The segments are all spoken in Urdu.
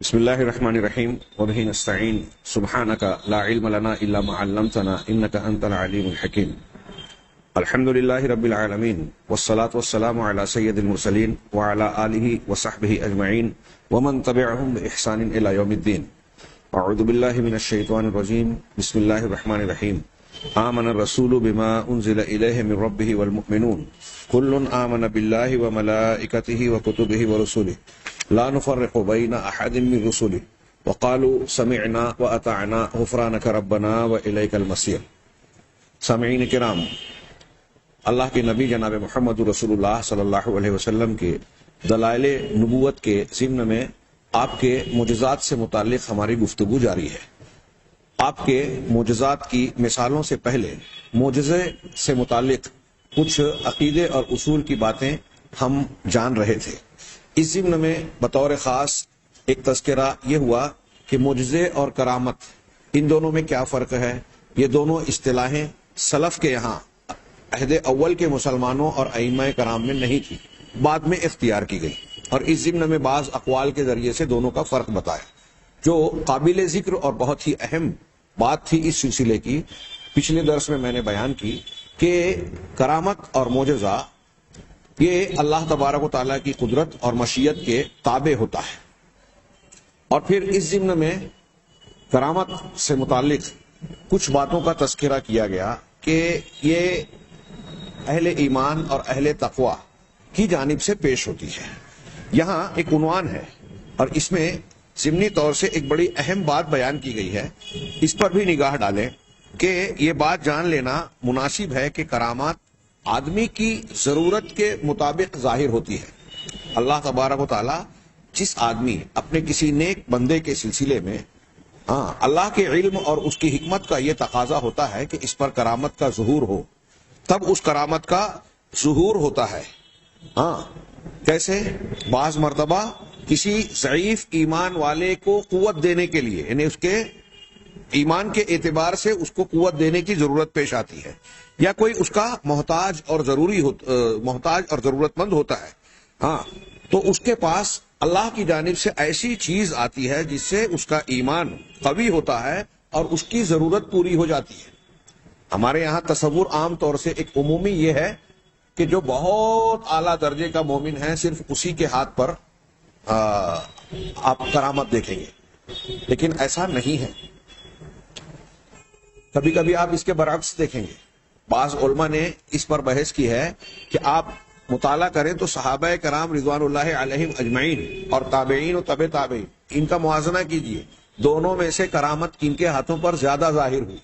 بسم الله الرحمن الرحيم وبه نستعين سبحانك لا علم لنا إلا ما علمتنا إنك أنت العليم الحكيم. الحمد لله رب العالمين والصلاة والسلام على سيد المرسلين وعلى آله وصحبه أجمعين ومن تبعهم بإحسان إلى يوم الدين. أعوذ بالله من الشيطان الرجيم. بسم الله الرحمن الرحيم. آمن الرسول بما أنزل إليه من ربه والمؤمنون كل آمن بالله وملائكته وكتبه ورسله لا نفرق بين أحد من رسله وقالوا سمعنا وأطعنا غفرانك ربنا وإليك المصير. سامعین کرام، اللہ کے نبی جناب محمد رسول اللہ صلی اللہ علیہ وسلم کے دلائل نبوت کے ضمن میں آپ کے معجزات سے متعلق ہماری گفتگو جاری ہے۔ آپ کے معجزات کی مثالوں سے پہلے معجزے سے متعلق کچھ عقیدے اور اصول کی باتیں ہم جان رہے تھے۔ اس ضمن میں بطور خاص ایک تذکرہ یہ ہوا کہ معجزے اور کرامت ان دونوں میں کیا فرق ہے۔ یہ دونوں اصطلاحیں سلف کے یہاں عہد اول کے مسلمانوں اور ائمہ کرام میں نہیں تھی، بعد میں اختیار کی گئی، اور اس ضمن میں بعض اقوال کے ذریعے سے دونوں کا فرق بتایا۔ جو قابل ذکر اور بہت ہی اہم بات تھی اس سلسلے کی، پچھلے درس میں نے بیان کی کہ کرامت اور معجزہ یہ اللہ تبارک و تعالیٰ کی قدرت اور مشیت کے تابع ہوتا ہے، اور پھر اس ضمن میں کرامت سے متعلق کچھ باتوں کا تذکرہ کیا گیا کہ یہ اہل ایمان اور اہل تقوی کی جانب سے پیش ہوتی ہے۔ یہاں ایک عنوان ہے اور اس میں ضمنی طور سے ایک بڑی اہم بات بیان کی گئی ہے، اس پر بھی نگاہ ڈالیں کہ یہ بات جان لینا مناسب ہے کہ کرامات آدمی کی ضرورت کے مطابق ظاہر ہوتی ہے۔ اللہ تبارک و تعالی جس آدمی اپنے کسی نیک بندے کے سلسلے میں اللہ کے علم اور اس کی حکمت کا یہ تقاضا ہوتا ہے کہ اس پر کرامت کا ظہور ہو، تب اس کرامت کا ظہور ہوتا ہے۔ کیسے؟ بعض مرتبہ کسی ضعیف ایمان والے کو قوت دینے کے لیے، یعنی اس کے ایمان کے اعتبار سے اس کو قوت دینے کی ضرورت پیش آتی ہے، یا کوئی اس کا محتاج اور ضرورت مند ہوتا ہے، تو اس کے پاس اللہ کی جانب سے ایسی چیز آتی ہے جس سے اس کا ایمان قوی ہوتا ہے اور اس کی ضرورت پوری ہو جاتی ہے۔ ہمارے یہاں تصور عام طور سے ایک عمومی یہ ہے کہ جو بہت اعلیٰ درجے کا مومن ہے صرف اسی کے ہاتھ پر آپ کرامت دیکھیں گے، لیکن ایسا نہیں ہے۔ کبھی کبھی آپ اس کے برعکس دیکھیں گے۔ بعض علماء نے اس پر بحث کی ہے کہ آپ مطالعہ کریں تو صحابہ کرام رضوان اللہ علیہم اجمعین اور تابعین و تبع تابعین، ان کا موازنہ کیجئے، دونوں میں سے کرامت کن کے ہاتھوں پر زیادہ ظاہر ہوئی،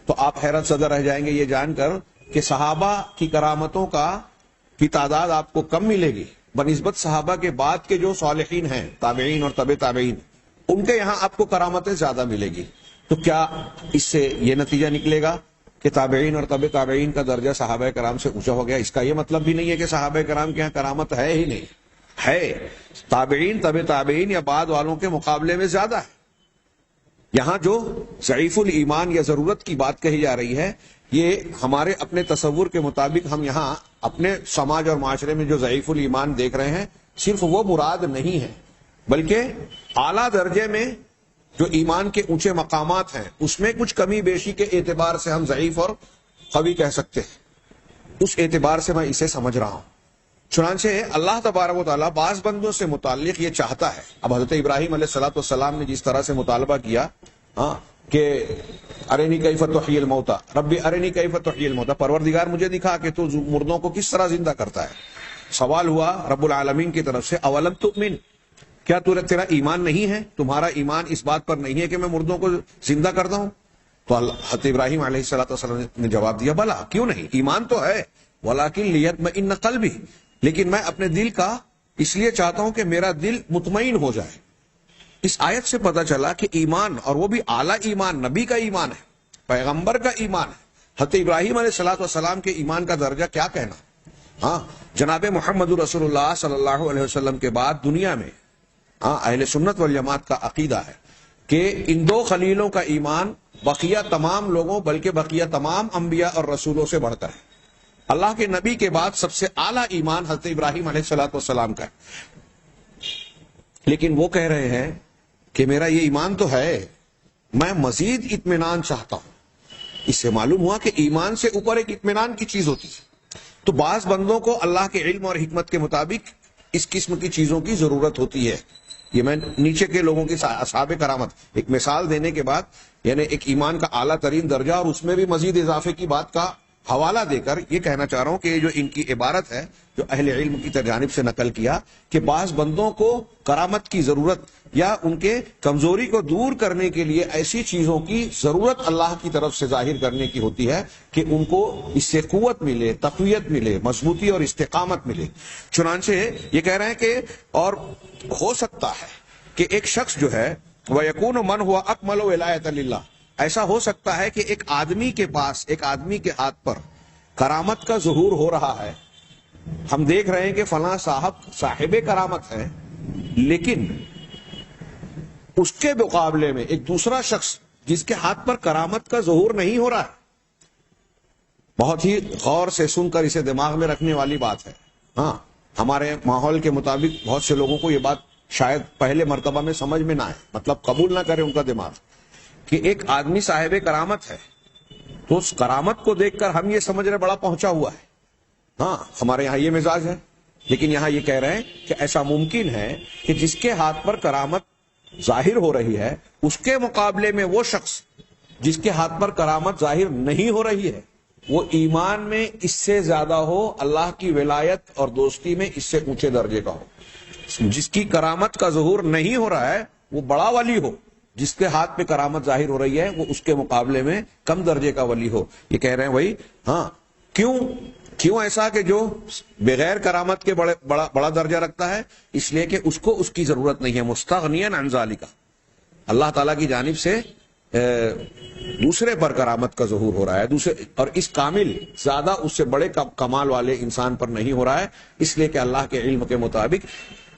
تو آپ حیرت زدہ رہ جائیں گے یہ جان کر کہ صحابہ کی کرامتوں کی تعداد آپ کو کم ملے گی بنسبت صحابہ کے بعد کے جو صالحین ہیں، تابعین اور تبع تابعین، ان کے یہاں آپ کو کرامتیں زیادہ ملے گی۔ تو کیا اس سے یہ نتیجہ نکلے گا کہ تابعین اور تبع تابعین کا درجہ صحابہ کرام سے اونچا ہو گیا؟ اس کا یہ مطلب بھی نہیں ہے کہ صحابہ کرام کے یہاں کرامت ہے ہی نہیں، ہے، تابعین تبع تابعین یا بعد والوں کے مقابلے میں زیادہ ہے۔ یہاں جو ضعیف الایمان یا ضرورت کی بات کہی جا رہی ہے، یہ ہمارے اپنے تصور کے مطابق ہم یہاں اپنے سماج اور معاشرے میں جو ضعیف الایمان دیکھ رہے ہیں صرف وہ مراد نہیں ہے، بلکہ اعلیٰ درجے میں جو ایمان کے اونچے مقامات ہیں اس میں کچھ کمی بیشی کے اعتبار سے ہم ضعیف اور قوی کہہ سکتے ہیں، اس اعتبار سے میں اسے سمجھ رہا ہوں۔ چنانچہ اللہ تبارک و تعالیٰ بعض بندوں سے متعلق یہ چاہتا ہے۔ اب حضرت ابراہیم علیہ السلام نے جس طرح سے مطالبہ کیا کہ ارنی کیف تحیی الموتى ربی ارنی کیف تحیی الموتى، پروردگار مجھے دکھا کہ تو مردوں کو کس طرح زندہ کرتا ہے۔ سوال ہوا رب العالمین کی طرف سے اولم تؤمن، کیا تیرا ایمان نہیں ہے، تمہارا ایمان اس بات پر نہیں ہے کہ میں مردوں کو زندہ کرتا ہوں؟ تو حضرت ابراہیم علیہ السلام نے جواب دیا بلا، کیوں نہیں، ایمان تو ہے، ولیکن لیطمئن قلبی، لیکن میں اپنے دل کا اس لیے چاہتا ہوں کہ میرا دل مطمئن ہو جائے۔ اس آیت سے پتہ چلا کہ ایمان، اور وہ بھی اعلیٰ ایمان، نبی کا ایمان ہے، پیغمبر کا ایمان ہے۔ حضرت ابراہیم علیہ السلام کے ایمان کا درجہ کیا کہنا۔ جناب محمد رسول اللہ صلی اللہ علیہ وسلم کے بعد دنیا میں اہل سنت والجماعت کا عقیدہ ہے کہ ان دو خلیلوں کا ایمان بقیہ تمام لوگوں بلکہ بقیہ تمام انبیاء اور رسولوں سے بڑھ کر ہے۔ اللہ کے نبی کے بعد سب سے اعلیٰ ایمان حضرت ابراہیم علیہ السلام کا ہے۔ لیکن وہ کہہ رہے ہیں کہ میرا یہ ایمان تو ہے، میں مزید اطمینان چاہتا ہوں۔ اس سے معلوم ہوا کہ ایمان سے اوپر ایک اطمینان کی چیز ہوتی ہے۔ تو بعض بندوں کو اللہ کے علم اور حکمت کے مطابق اس قسم کی چیزوں کی ضرورت ہوتی ہے۔ یہ میں نیچے کے لوگوں کی اصحاب کرامت ایک مثال دینے کے بعد، یعنی ایک ایمان کا اعلیٰ ترین درجہ اور اس میں بھی مزید اضافے کی بات کا حوالہ دے کر یہ کہنا چاہ رہا ہوں کہ یہ جو ان کی عبارت ہے جو اہل علم کی جانب سے نقل کیا کہ بعض بندوں کو کرامت کی ضرورت یا ان کے کمزوری کو دور کرنے کے لیے ایسی چیزوں کی ضرورت اللہ کی طرف سے ظاہر کرنے کی ہوتی ہے کہ ان کو اس سے قوت ملے، تقویت ملے، مضبوطی اور استقامت ملے۔ چنانچہ یہ کہہ رہے ہیں کہ اور ہو سکتا ہے کہ ایک شخص جو ہے وَيَكُونُ مَنْ هُوَ أَكْمَلُ وِلَایَةً لِلَّهِ، ایسا ہو سکتا ہے کہ ایک آدمی کے پاس، ایک آدمی کے ہاتھ پر کرامت کا ظہور ہو رہا ہے، ہم دیکھ رہے ہیں کہ فلاں صاحب کرامت ہے، لیکن اس کے مقابلے میں ایک دوسرا شخص جس کے ہاتھ پر کرامت کا ظہور نہیں ہو رہا ہے۔ بہت ہی غور سے سن کر اسے دماغ میں رکھنے والی بات ہے۔ ہاں، ہمارے ماحول کے مطابق بہت سے لوگوں کو یہ بات شاید پہلے مرتبہ میں سمجھ میں نہ آئے، مطلب قبول نہ کرے ان کا دماغ، کہ ایک آدمی صاحب کرامت ہے تو اس کرامت کو دیکھ کر ہم یہ سمجھ رہے بڑا پہنچا ہوا ہے۔ ہاں، ہمارے یہاں یہ مزاج ہے، لیکن یہاں یہ کہہ رہے ہیں کہ ایسا ممکن ہے کہ جس کے ہاتھ پر کرامت ظاہر ہو رہی ہے اس کے مقابلے میں وہ شخص جس کے ہاتھ پر کرامت ظاہر نہیں ہو رہی ہے وہ ایمان میں اس سے زیادہ ہو، اللہ کی ولایت اور دوستی میں اس سے اونچے درجے کا ہو۔ جس کی کرامت کا ظہور نہیں ہو رہا ہے وہ بڑا ولی ہو، جس کے ہاتھ پہ کرامت ظاہر ہو رہی ہے وہ اس کے مقابلے میں کم درجے کا ولی ہو۔ یہ کہہ رہے ہیں وہی ہاں، کیوں ایسا کہ جو بغیر کرامت کے بڑا درجہ رکھتا ہے؟ اس لیے کہ اس کو اس کی ضرورت نہیں ہے، مستغنیا عن ذالک، اللہ تعالیٰ کی جانب سے دوسرے پر کرامت کا ظہور ہو رہا ہے، دوسرے اور اس کامل زیادہ اس سے بڑے کمال والے انسان پر نہیں ہو رہا ہے، اس لیے کہ اللہ کے علم کے مطابق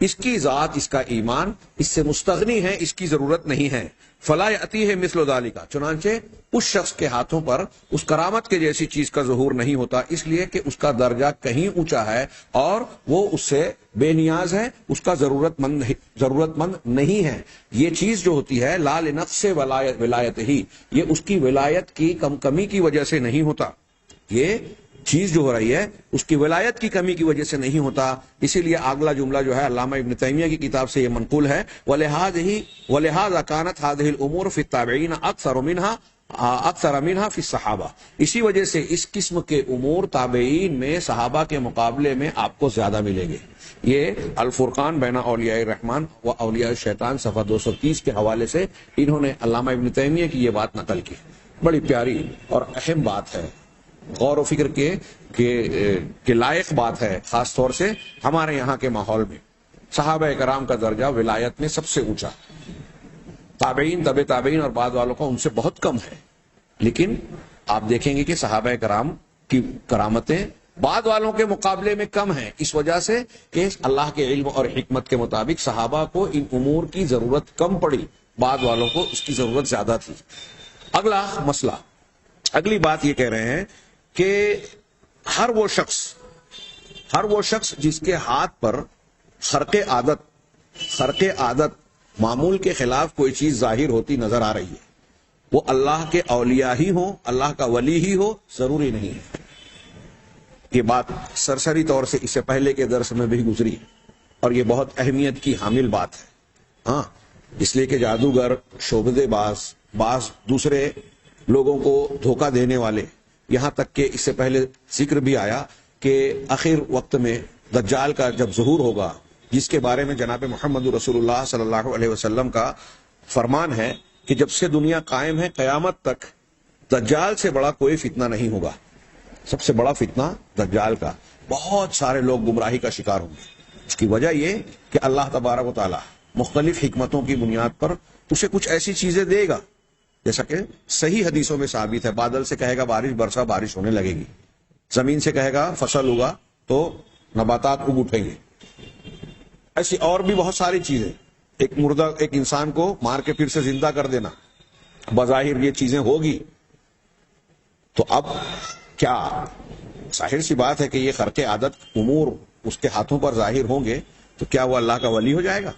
اس کی ذات، اس کا ایمان اس سے مستغنی ہے، اس کی ضرورت نہیں ہے۔ فلا یأتیہ مثل ذالک، چنانچہ اس شخص کے ہاتھوں پر اس کرامت کے جیسی چیز کا ظہور نہیں ہوتا، اس لیے کہ اس کا درجہ کہیں اونچا ہے اور وہ اس سے بے نیاز ہے، اس کا ضرورت مند نہیں ہے۔ یہ چیز جو ہوتی ہے لا لنقص ولایت ہی، یہ اس کی ولایت کی کمی کی وجہ سے نہیں ہوتا، یہ چیز جو ہو رہی ہے اس کی ولایت کی کمی کی وجہ سے نہیں ہوتا۔ اسی لیے اگلا جملہ جو ہے علامہ ابن تیمیہ کی کتاب سے یہ منقول ہے، وَلِهَذَا كَانَتْ هَذِهِ الْأُمُورُ فِي التَّابِعِينَ أَكْثَرَ مِنْهَا فِي الصَّحَابَةِ، اسی وجہ سے اس قسم کے امور تابعین میں صحابہ کے مقابلے میں آپ کو زیادہ ملیں گے۔ یہ الفرقان بین اولیاء الرحمن و اولیاء الشیطان صفحہ 230 کے حوالے سے انہوں نے علامہ ابن تیمیہ کی یہ بات نقل کی۔ بڑی پیاری اور اہم بات ہے، غور و فکر کے لائق بات ہے، خاص طور سے ہمارے یہاں کے ماحول میں۔ صحابہ کرام کا درجہ ولایت میں سب سے اونچا، تابعین، طب تابعین اور بعد والوں کا ان سے بہت کم ہے، لیکن آپ دیکھیں گے کہ صحابہ کرام کی کرامتیں بعد والوں کے مقابلے میں کم ہیں، اس وجہ سے کہ اللہ کے علم اور حکمت کے مطابق صحابہ کو ان امور کی ضرورت کم پڑی، بعد والوں کو اس کی ضرورت زیادہ تھی۔ اگلا مسئلہ، اگلی بات یہ کہہ رہے ہیں کہ ہر وہ شخص جس کے ہاتھ پر خرق عادت معمول کے خلاف کوئی چیز ظاہر ہوتی نظر آ رہی ہے، وہ اللہ کے اولیاء ہی ہو، اللہ کا ولی ہی ہو، ضروری نہیں ہے۔ یہ بات سرسری طور سے اس سے پہلے کے درس میں بھی گزری اور یہ بہت اہمیت کی حامل بات ہے۔ ہاں، اس لیے کہ جادوگر، شعبدے باز دوسرے لوگوں کو دھوکہ دینے والے، یہاں تک کہ اس سے پہلے ذکر بھی آیا کہ آخر وقت میں دجال کا جب ظہور ہوگا، جس کے بارے میں جناب محمد رسول اللہ صلی اللہ علیہ وسلم کا فرمان ہے کہ جب سے دنیا قائم ہے قیامت تک دجال سے بڑا کوئی فتنہ نہیں ہوگا، سب سے بڑا فتنہ دجال کا، بہت سارے لوگ گمراہی کا شکار ہوں گے۔ اس کی وجہ یہ کہ اللہ تبارک و تعالی مختلف حکمتوں کی بنیاد پر اسے کچھ ایسی چیزیں دے گا، جیسا کہ صحیح حدیثوں میں ثابت ہے، بادل سے کہے گا بارش ہونے لگے گی، زمین سے کہے گا فصل ہوگا تو نباتات اگ اٹھیں گے، ایسی اور بھی بہت ساری چیزیں، ایک انسان کو مار کے پھر سے زندہ کر دینا، بظاہر یہ چیزیں ہوگی۔ تو اب کیا ظاہر سی بات ہے کہ یہ خرق عادت امور اس کے ہاتھوں پر ظاہر ہوں گے تو کیا وہ اللہ کا ولی ہو جائے گا؟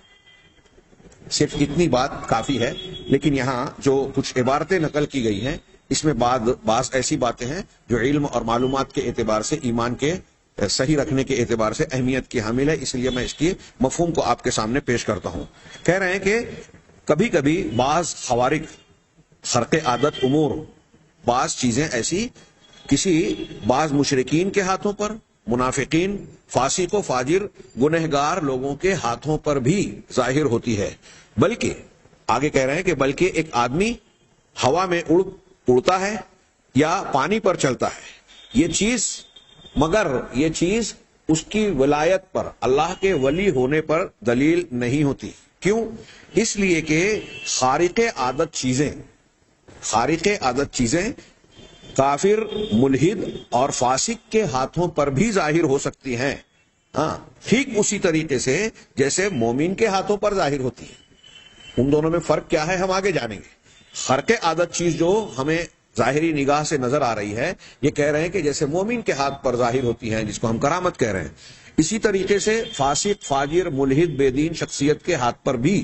صرف اتنی بات کافی ہے، لیکن یہاں جو کچھ عبارتیں نقل کی گئی ہیں اس میں بعض ایسی باتیں ہیں جو علم اور معلومات کے اعتبار سے، ایمان کے صحیح رکھنے کے اعتبار سے اہمیت کی حامل ہے، اس لیے میں اس کی مفہوم کو آپ کے سامنے پیش کرتا ہوں۔ کہہ رہے ہیں کہ کبھی کبھی بعض خوارق، خرق عادت امور، بعض چیزیں ایسی کسی بعض مشرکین کے ہاتھوں پر، منافقین، فاسق و فاجر، گنہگار لوگوں کے ہاتھوں پر بھی ظاہر ہوتی ہے، بلکہ آگے کہہ رہے ہیں کہ بلکہ ایک آدمی ہوا میں اڑتا ہے یا پانی پر چلتا ہے، مگر یہ چیز اس کی ولایت پر، اللہ کے ولی ہونے پر دلیل نہیں ہوتی۔ کیوں؟ اس لیے کہ خارق عادت چیزیں کافر، ملحد اور فاسق کے ہاتھوں پر بھی ظاہر ہو سکتی ہیں، ہاں، ٹھیک اسی طریقے سے جیسے مومن کے ہاتھوں پر ظاہر ہوتی ہے۔ ان دونوں میں فرق کیا ہے ہم آگے جانیں گے۔ خرق عادت چیز جو ہمیں ظاہری نگاہ سے نظر آ رہی ہے، یہ کہہ رہے ہیں کہ جیسے مومن کے ہاتھ پر ظاہر ہوتی ہیں، جس کو ہم کرامت کہہ رہے ہیں، اسی طریقے سے فاسق، فاجر، ملحد، بے دین شخصیت کے ہاتھ پر بھی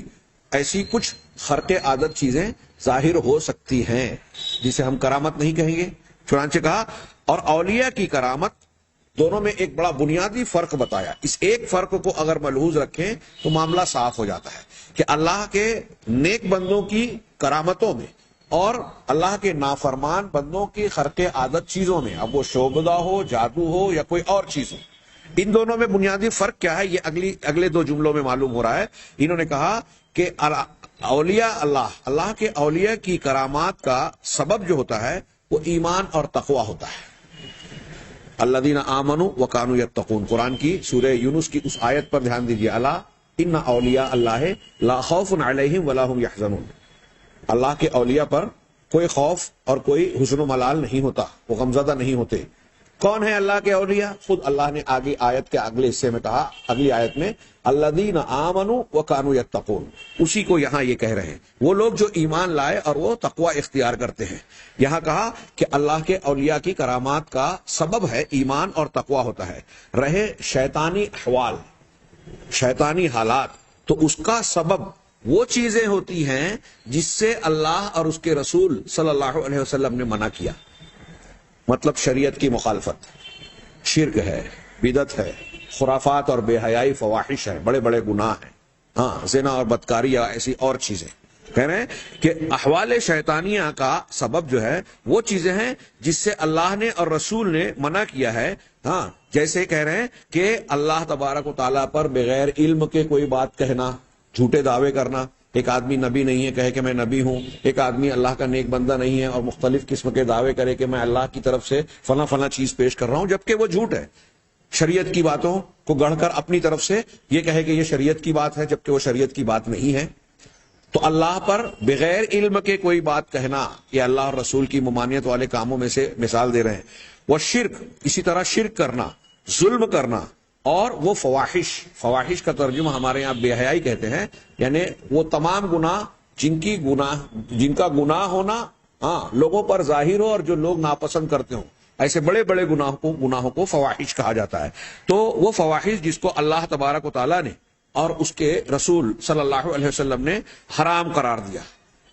ایسی کچھ خرق عادت چیزیں ظاہر ہو سکتی ہیں جسے ہم کرامت نہیں کہیں گے۔ چنانچہ کہا اور اولیاء کی کرامت، دونوں میں ایک بڑا بنیادی فرق بتایا۔ اس ایک فرق کو اگر ملحوظ رکھیں تو معاملہ صاف ہو جاتا ہے کہ اللہ کے نیک بندوں کی کرامتوں میں اور اللہ کے نافرمان بندوں کی خرق عادت چیزوں میں، اب وہ شعبدہ ہو، جادو ہو یا کوئی اور چیز ہو، ان دونوں میں بنیادی فرق کیا ہے، یہ اگلے دو جملوں میں معلوم ہو رہا ہے۔ انہوں نے کہا کہ اولیاء اللہ کے اولیاء کی کرامات کا سبب جو ہوتا ہے وہ ایمان اور تقوی ہوتا ہے۔ الذین آمنوا وکانوا یتقون، قرآن کی سورہ یونس کی اس آیت پر دھیان دیجیے، الا ان اولیاء اللہ لا خوف علیہم ولا هم یحزنون، اللہ کے اولیاء پر کوئی خوف اور کوئی حزن و ملال نہیں ہوتا، وہ غمزدہ نہیں ہوتے۔ کون ہے اللہ کے اولیاء؟ خود اللہ نے آگے آیت کے اگلے حصے میں کہا، اگلی آیت میں الذین آمنوا وکانوا یتقون، اسی کو یہاں یہ کہہ رہے ہیں، وہ لوگ جو ایمان لائے اور وہ تقوی اختیار کرتے ہیں۔ یہاں کہا کہ اللہ کے اولیاء کی کرامات کا سبب ہے ایمان اور تقوی ہوتا ہے۔ رہے شیطانی احوال، شیطانی حالات، تو اس کا سبب وہ چیزیں ہوتی ہیں جس سے اللہ اور اس کے رسول صلی اللہ علیہ وسلم نے منع کیا، مطلب شریعت کی مخالفت، شرک ہے، بدعت ہے، خرافات اور بے حیائی، فواحش ہے، بڑے بڑے گناہ ہیں، ہاں، زنا اور بدکاری یا ایسی اور چیزیں۔ کہہ رہے ہیں کہ احوال شیطانیہ کا سبب جو ہے وہ چیزیں ہیں جس سے اللہ نے اور رسول نے منع کیا ہے، ہاں، جیسے کہہ رہے ہیں کہ اللہ تبارک و تعالیٰ پر بغیر علم کے کوئی بات کہنا، جھوٹے دعوے کرنا، ایک آدمی نبی نہیں ہے کہے کہ میں نبی ہوں، ایک آدمی اللہ کا نیک بندہ نہیں ہے اور مختلف قسم کے دعوے کرے کہ میں اللہ کی طرف سے فلاں فلاں چیز پیش کر رہا ہوں، جبکہ وہ جھوٹ ہے۔ شریعت کی باتوں کو گڑھ کر اپنی طرف سے یہ کہے کہ یہ شریعت کی بات ہے، جبکہ وہ شریعت کی بات نہیں ہے۔ تو اللہ پر بغیر علم کے کوئی بات کہنا، یہ اللہ اور رسول کی ممانعت والے کاموں میں سے مثال دے رہے ہیں۔ وہ شرک، اسی طرح شرک کرنا، ظلم کرنا، اور وہ فواحش کا ترجمہ ہمارے یہاں بے حیائی کہتے ہیں، یعنی وہ تمام گناہ جن کا گناہ ہونا، ہاں، لوگوں پر ظاہر ہو اور جو لوگ ناپسند کرتے ہوں، ایسے بڑے بڑے گناہوں کو فواحش کہا جاتا ہے۔ تو وہ فواحش جس کو اللہ تبارک و تعالیٰ نے اور اس کے رسول صلی اللہ علیہ وسلم نے حرام قرار دیا،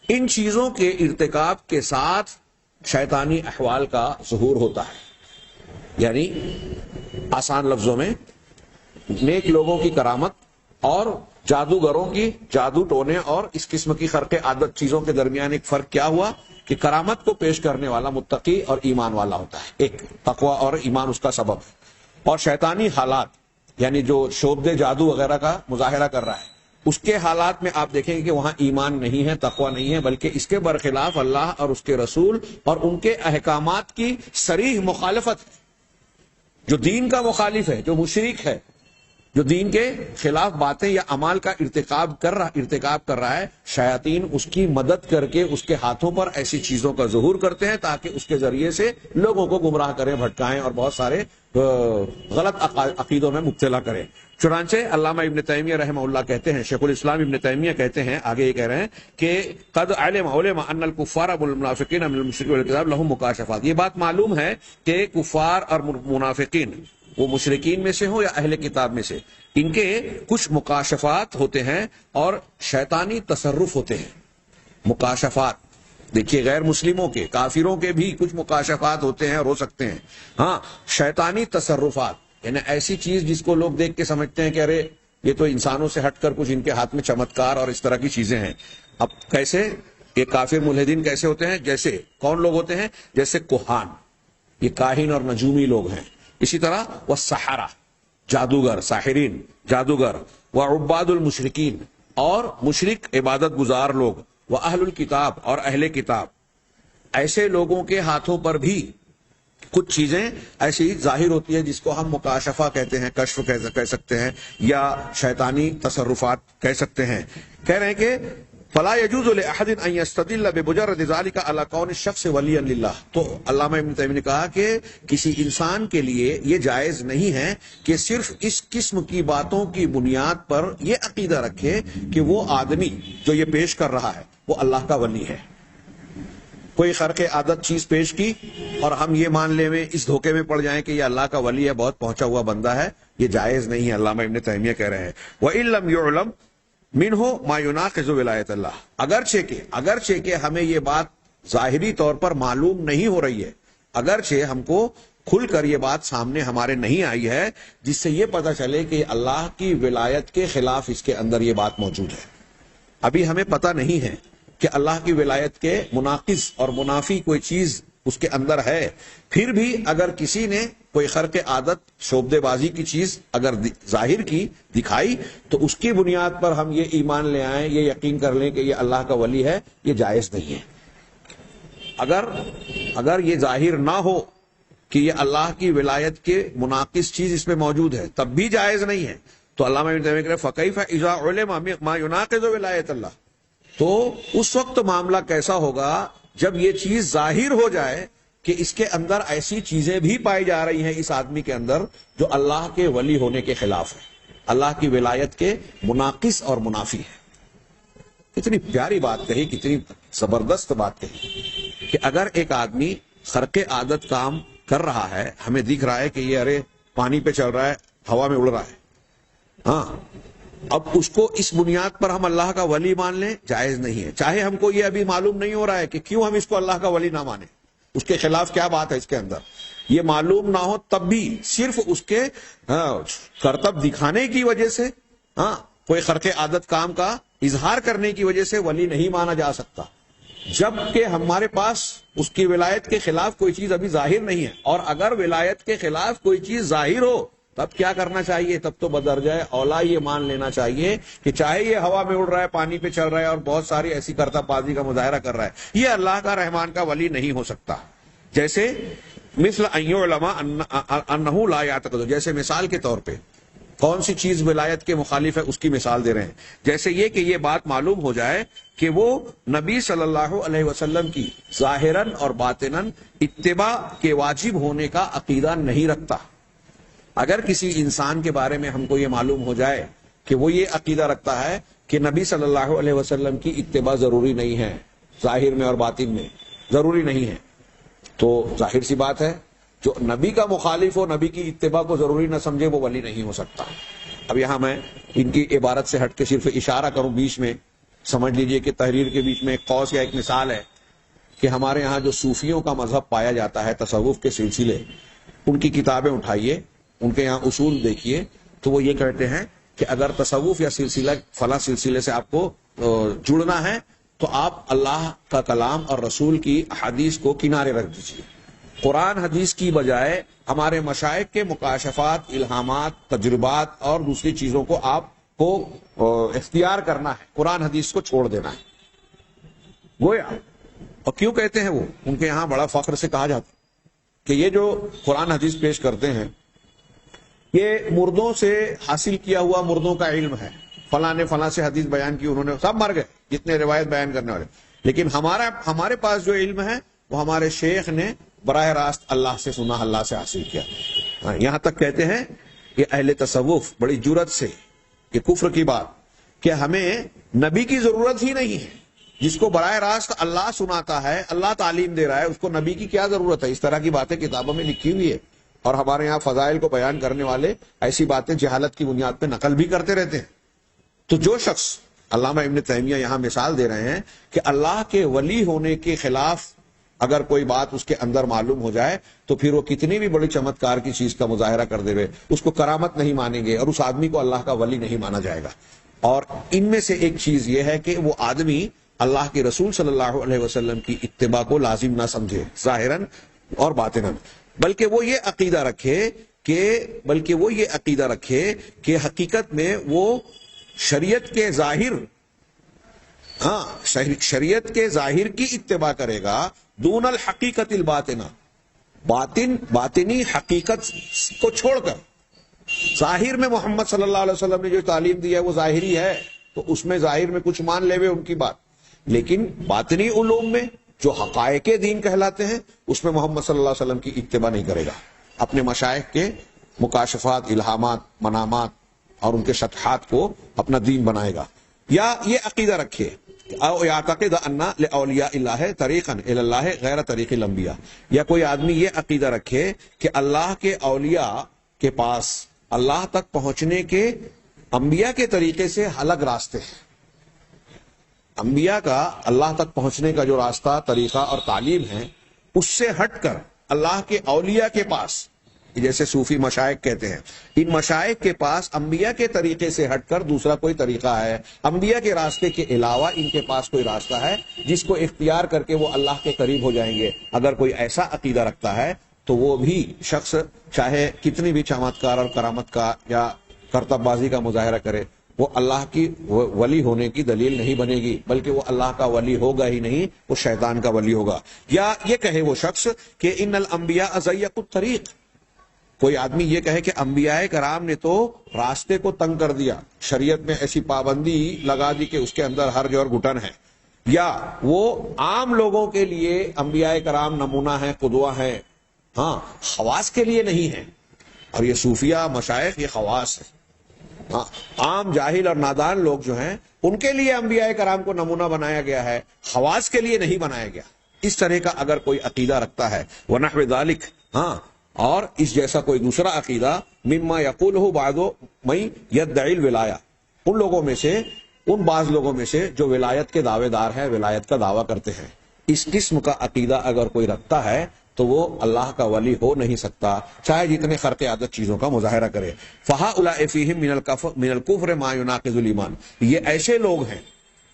ان چیزوں کے ارتکاب کے ساتھ شیطانی احوال کا ظہور ہوتا ہے۔ یعنی آسان لفظوں میں نیک لوگوں کی کرامت اور جادوگروں کی جادو ٹونے اور اس قسم کی خرق عادت چیزوں کے درمیان ایک فرق کیا ہوا کہ کرامت کو پیش کرنے والا متقی اور ایمان والا ہوتا ہے، ایک تقوی اور ایمان اس کا سبب ہے، اور شیطانی حالات یعنی جو شعبدے جادو وغیرہ کا مظاہرہ کر رہا ہے، اس کے حالات میں آپ دیکھیں گے کہ وہاں ایمان نہیں ہے، تقوی نہیں ہے، بلکہ اس کے برخلاف اللہ اور اس کے رسول اور ان کے احکامات کی صریح مخالفت، جو دین کا مخالف ہے، جو مشرک ہے، جو دین کے خلاف باتیں یا اعمال کا ارتکاب کر رہا ہے، شیاطین اس کی مدد کر کے اس کے ہاتھوں پر ایسی چیزوں کا ظہور کرتے ہیں تاکہ اس کے ذریعے سے لوگوں کو گمراہ کریں، بھٹکائیں اور بہت سارے غلط عقیدوں میں مبتلا کریں۔ چنانچہ علامہ ابن تیمیہ رحمہ اللہ کہتے ہیں، شیخ الاسلام ابن تیمیہ کہتے ہیں، آگے یہ کہہ رہے ہیں کہ قد علم ان الکفار والمنافقین من المشرکین والکتاب لهم مکاشفات، یہ بات معلوم ہے کہ کفار اور منافقین وہ مشرکین میں سے ہوں یا اہل کتاب میں سے، ان کے کچھ مکاشفات ہوتے ہیں اور شیطانی تصرف ہوتے ہیں۔ مکاشفات دیکھیے، غیر مسلموں کے، کافروں کے بھی کچھ مکاشفات ہوتے ہیں اور ہو سکتے ہیں۔ ہاں، شیطانی تصرفات یعنی ایسی چیز جس کو لوگ دیکھ کے سمجھتے ہیں کہ ارے یہ تو انسانوں سے ہٹ کر کچھ ان کے ہاتھ میں چمتکار اور اس طرح کی چیزیں ہیں۔ اب کیسے یہ کافر ملحدین کیسے ہوتے ہیں؟ جیسے کون لوگ ہوتے ہیں؟ جیسے کوہان، یہ کاہن اور نجومی لوگ ہیں۔ اسی طرح وہ سحرہ، جادوگر، ساحرین، جادوگر، وہ عباد المشرکین، اور مشرک عبادت گزار لوگ، وہ اہل الکتاب، اور اہل کتاب۔ ایسے لوگوں کے ہاتھوں پر بھی کچھ چیزیں ایسی ظاہر ہوتی ہیں جس کو ہم مکاشفہ کہتے ہیں، کشف کہہ سکتے ہیں، یا شیطانی تصرفات کہہ سکتے ہیں۔ کہہ رہے ہیں کہ فلا يجوز لأحد ان يستدل بمجرد ذلك على كون الشخص وليا لله۔ تو علامہ ابن تیمیہ نے کہا کہ کسی انسان کے لیے یہ جائز نہیں ہے کہ صرف اس قسم کی باتوں کی بنیاد پر یہ عقیدہ رکھے کہ وہ آدمی جو یہ پیش کر رہا ہے وہ اللہ کا ولی ہے۔ کوئی خرق عادت چیز پیش کی اور ہم یہ مان لے میں اس دھوکے میں پڑ جائیں کہ یہ اللہ کا ولی ہے، بہت پہنچا ہوا بندہ ہے، یہ جائز نہیں ہے۔ علامہ ابن تیمیہ کہہ رہے ہیں وَإِن لَمْ يُعْلَمْ مِنْهُ مَا يُنَاقِضُ وِلَایَةَ اللَّه، اگرچہ کہ ہمیں یہ بات ظاہری طور پر معلوم نہیں ہو رہی ہے، اگرچہ ہم کو کھل کر یہ بات سامنے ہمارے نہیں آئی ہے جس سے یہ پتہ چلے کہ اللہ کی ولایت کے خلاف اس کے اندر یہ بات موجود ہے۔ ابھی ہمیں پتہ نہیں ہے کہ اللہ کی ولایت کے مناقض اور منافی کوئی چیز اس کے اندر ہے، پھر بھی اگر کسی نے کوئی خرق عادت، شعبدے بازی کی چیز اگر ظاہر کی، دکھائی، تو اس کی بنیاد پر ہم یہ ایمان لے آئیں، یہ یقین کر لیں کہ یہ اللہ کا ولی ہے، یہ جائز نہیں ہے۔ اگر یہ ظاہر نہ ہو کہ یہ اللہ کی ولایت کے مناقض چیز اس میں موجود ہے تب بھی جائز نہیں ہے۔ تو علامہ ابن تیمیہ کہہ رہے فَكَيْفَ إِذَا عُلِمَ مَا يُنَاقِضُ وِلَایَةَ اللَّهِ، تو اس وقت معاملہ کیسا ہوگا جب یہ چیز ظاہر ہو جائے کہ اس کے اندر ایسی چیزیں بھی پائی جا رہی ہیں اس آدمی کے اندر جو اللہ کے ولی ہونے کے خلاف ہے، اللہ کی ولایت کے مناقض اور منافی ہے۔ کتنی پیاری بات کہی، کتنی زبردست بات کہی کہ اگر ایک آدمی خرق عادت کام کر رہا ہے، ہمیں دکھ رہا ہے کہ یہ ارے پانی پہ چل رہا ہے، ہوا میں اڑ رہا ہے، ہاں، اب اس کو اس بنیاد پر ہم اللہ کا ولی مان لیں، جائز نہیں ہے۔ چاہے ہم کو یہ ابھی معلوم نہیں ہو رہا ہے کہ کیوں ہم اس کو اللہ کا ولی نہ مانیں، اس کے خلاف کیا بات ہے اس کے اندر، یہ معلوم نہ ہو تب بھی صرف اس کے کرتب دکھانے کی وجہ سے، ہاں، کوئی خرق عادت کام کا اظہار کرنے کی وجہ سے ولی نہیں مانا جا سکتا، جبکہ ہمارے پاس اس کی ولایت کے خلاف کوئی چیز ابھی ظاہر نہیں ہے۔ اور اگر ولایت کے خلاف کوئی چیز ظاہر ہو تب کیا کرنا چاہیے؟ تب تو بدرجہ اولا یہ مان لینا چاہیے کہ چاہے یہ ہوا میں اڑ رہا ہے، پانی پہ چل رہا ہے اور بہت ساری ایسی کرتب بازی کا مظاہرہ کر رہا ہے، یہ اللہ کا رحمان کا ولی نہیں ہو سکتا۔ جیسے مثل ان یعلم انہ لا یعتقد، جیسے مثال کے طور پہ کون سی چیز ولایت کے مخالف ہے اس کی مثال دے رہے ہیں، جیسے یہ کہ یہ بات معلوم ہو جائے کہ وہ نبی صلی اللہ علیہ وسلم کی ظاہراً اور باطناً اتباع کے واجب ہونے کا عقیدہ نہیں رکھتا۔ اگر کسی انسان کے بارے میں ہم کو یہ معلوم ہو جائے کہ وہ یہ عقیدہ رکھتا ہے کہ نبی صلی اللہ علیہ وسلم کی اتباع ضروری نہیں ہے، ظاہر میں اور باطن میں ضروری نہیں ہے، تو ظاہر سی بات ہے جو نبی کا مخالف ہو، نبی کی اتباع کو ضروری نہ سمجھے، وہ ولی نہیں ہو سکتا۔ اب یہاں میں ان کی عبارت سے ہٹ کے صرف اشارہ کروں بیچ میں، سمجھ لیجئے کہ تحریر کے بیچ میں ایک قوس یا ایک مثال ہے کہ ہمارے ہاں جو صوفیوں کا مذہب پایا جاتا ہے، تصوف کے سلسلے، ان کی کتابیں اٹھائیے، ان کے یہاں اصول دیکھیے، تو وہ یہ کہتے ہیں کہ اگر تصوف یا سلسلہ فلاں سلسلے سے آپ کو جڑنا ہے تو آپ اللہ کا کلام اور رسول کی حدیث کو کنارے رکھ دیجیے، قرآن حدیث کی بجائے ہمارے مشائخ کے مکاشفات، الہامات، تجربات اور دوسری چیزوں کو آپ کو اختیار کرنا ہے، قرآن حدیث کو چھوڑ دینا ہے۔ گویا اور کیوں کہتے ہیں وہ، ان کے یہاں بڑا فخر سے کہا جاتا ہے کہ یہ جو قرآن حدیث پیش کرتے ہیں یہ مردوں سے حاصل کیا ہوا مردوں کا علم ہے، فلاں نے فلاں سے حدیث بیان کی، انہوں نے سب مر گئے جتنے روایت بیان کرنے والے، لیکن ہمارے پاس جو علم ہے وہ ہمارے شیخ نے براہ راست اللہ سے سنا، اللہ سے حاصل کیا۔ یہاں تک کہتے ہیں کہ اہل تصوف بڑی جرات سے، یہ کفر کی بات کہ ہمیں نبی کی ضرورت ہی نہیں ہے، جس کو براہ راست اللہ سناتا ہے، اللہ تعلیم دے رہا ہے، اس کو نبی کی کیا ضرورت ہے؟ اس طرح کی باتیں کتابوں میں لکھی ہوئی ہے، اور ہمارے یہاں فضائل کو بیان کرنے والے ایسی باتیں جہالت کی بنیاد پہ نقل بھی کرتے رہتے ہیں. تو جو شخص، علامہ ابن تیمیہ یہاں مثال دے رہے ہیں کہ اللہ کے ولی ہونے کے خلاف اگر کوئی بات اس کے اندر معلوم ہو جائے تو پھر وہ کتنی بھی بڑی چمتکار کی چیز کا مظاہرہ کر دے اس کو کرامت نہیں مانیں گے اور اس آدمی کو اللہ کا ولی نہیں مانا جائے گا. اور ان میں سے ایک چیز یہ ہے کہ وہ آدمی اللہ کے رسول صلی اللہ علیہ وسلم کی اتباع کو لازم نہ سمجھے ظاہراً اور باطناً، بلکہ وہ یہ عقیدہ رکھے کہ حقیقت میں وہ شریعت کے ظاہر کی اتباع کرے گا، دون الحقیقت الباطنہ، باطنی حقیقت کو چھوڑ کر. ظاہر میں محمد صلی اللہ علیہ وسلم نے جو تعلیم دی ہے وہ ظاہری ہے، تو اس میں ظاہر میں کچھ مان لے ان کی بات، لیکن باطنی علوم میں جو حقائق دین کہلاتے ہیں اس میں محمد صلی اللہ علیہ وسلم کی اتباع نہیں کرے گا. اپنے مشائخ کے مکاشفات، الہامات، منامات اور ان کے شطحات کو اپنا دین بنائے گا. یا یہ عقیدہ رکھے او یعتقد ان لاولیاء اللہ طریقا الی اللہ غیر طریق الانبیاء، یا کوئی آدمی یہ عقیدہ رکھے کہ اللہ کے اولیاء کے پاس اللہ تک پہنچنے کے انبیاء کے طریقے سے الگ راستے ہیں. انبیاء کا اللہ تک پہنچنے کا جو راستہ، طریقہ اور تعلیم ہے، اس سے ہٹ کر اللہ کے اولیاء کے پاس، جیسے صوفی مشائخ کہتے ہیں، ان مشائخ کے پاس انبیاء کے طریقے سے ہٹ کر دوسرا کوئی طریقہ ہے، انبیاء کے راستے کے علاوہ ان کے پاس کوئی راستہ ہے جس کو اختیار کر کے وہ اللہ کے قریب ہو جائیں گے. اگر کوئی ایسا عقیدہ رکھتا ہے تو وہ بھی شخص چاہے کتنی بھی چمتکار اور کرامت کا یا کرتب بازی کا مظاہرہ کرے، وہ اللہ کی ولی ہونے کی دلیل نہیں بنے گی، بلکہ وہ اللہ کا ولی ہوگا ہی نہیں، وہ شیطان کا ولی ہوگا. یا یہ کہے وہ شخص کہ ان الانبیاء ضیقوا الطریق، کوئی آدمی یہ کہے کہ انبیاء کرام نے تو راستے کو تنگ کر دیا، شریعت میں ایسی پابندی لگا دی کہ اس کے اندر حرج اور گھٹن ہے، یا وہ عام لوگوں کے لیے انبیاء کرام نمونہ ہیں، قدوہ ہیں، ہاں خواص کے لیے نہیں ہے. اور یہ صوفیہ مشائخ یہ خواص ہے، ہاں عام جاہل اور نادان لوگ جو ہیں ان کے لیے انبیاء کرام کو نمونہ بنایا گیا ہے، خواص کے لیے نہیں بنایا گیا. اس طرح کا اگر کوئی عقیدہ رکھتا ہے ونحو ذالک، ہاں اور اس جیسا کوئی دوسرا عقیدہ، مما یقولہ بعض من یدعی الولایہ، ان لوگوں میں سے، ان بعض لوگوں میں سے جو ولایت کے دعوے دار ہیں، ولایت کا دعویٰ کرتے ہیں، اس قسم کا عقیدہ اگر کوئی رکھتا ہے تو وہ اللہ کا ولی ہو نہیں سکتا، چاہے جتنے خرق عادت چیزوں کا مظاہرہ کرے. فہؤلاء فیہم من الکفر ما یناقض الایمان، یہ ایسے لوگ ہیں